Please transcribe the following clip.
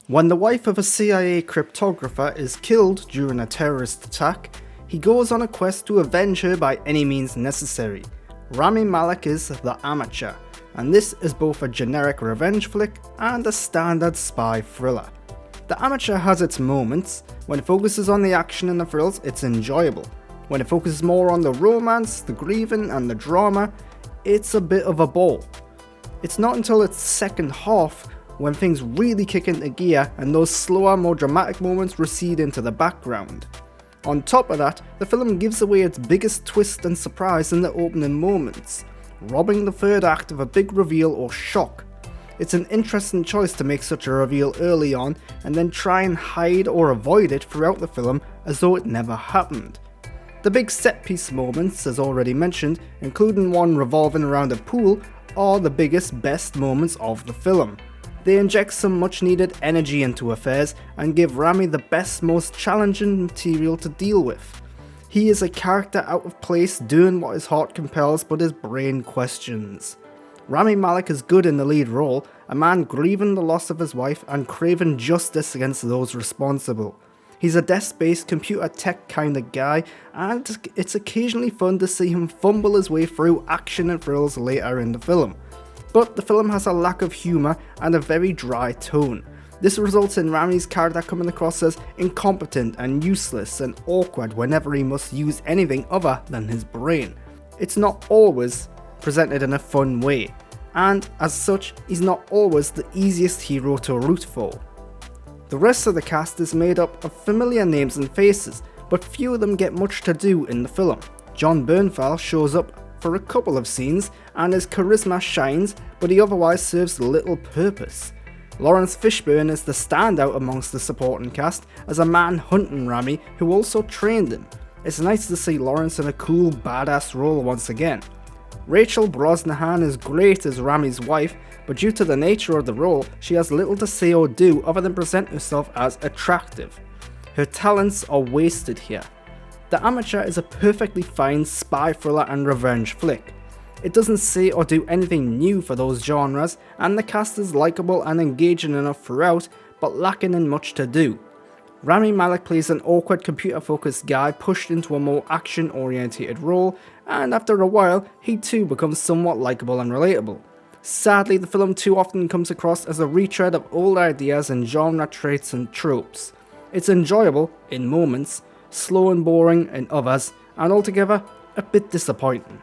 When the wife of a CIA cryptographer is killed during a terrorist attack, he goes on a quest to avenge her by any means necessary. Rami Malek is the amateur, and this is both a generic revenge flick and a standard spy thriller. The amateur has its moments. When it focuses on the action and the thrills, it's enjoyable. When it focuses more on the romance, the grieving and the drama, it's a bit of a bore. It's not until its second half when things really kick into gear and those slower, more dramatic moments recede into the background. On top of that, the film gives away its biggest twist and surprise in the opening moments, robbing the third act of a big reveal or shock. It's an interesting choice to make such a reveal early on and then try and hide or avoid it throughout the film as though it never happened. The big set piece moments, as already mentioned, including one revolving around a pool, are the biggest, best moments of the film. They inject some much needed energy into affairs and give Rami the best, most challenging material to deal with. He is a character out of place, doing what his heart compels but his brain questions. Rami Malek is good in the lead role, a man grieving the loss of his wife and craving justice against those responsible. He's a desk-based computer tech kind of guy, and it's occasionally fun to see him fumble his way through action and thrills later in the film. But the film has a lack of humour and a very dry tone. This results in Rami's character coming across as incompetent and useless and awkward whenever he must use anything other than his brain. It's not always presented in a fun way, and as such, he's not always the easiest hero to root for. The rest of the cast is made up of familiar names and faces, but few of them get much to do in the film. Jon Bernthal shows up for a couple of scenes and his charisma shines, but he otherwise serves little purpose. Laurence Fishburne is the standout amongst the supporting cast as a man hunting Rami who also trained him. It's nice to see Laurence in a cool badass role once again. Rachel Brosnahan is great as Rami's wife, but due to the nature of the role, she has little to say or do other than present herself as attractive. Her talents are wasted here. The Amateur is a perfectly fine spy thriller and revenge flick. It doesn't say or do anything new for those genres, and the cast is likeable and engaging enough throughout, but lacking in much to do. Rami Malek plays an awkward computer-focused guy pushed into a more action-oriented role, and after a while, he too becomes somewhat likeable and relatable. Sadly, the film too often comes across as a retread of old ideas and genre traits and tropes. It's enjoyable in moments, slow and boring in others, and altogether a bit disappointing.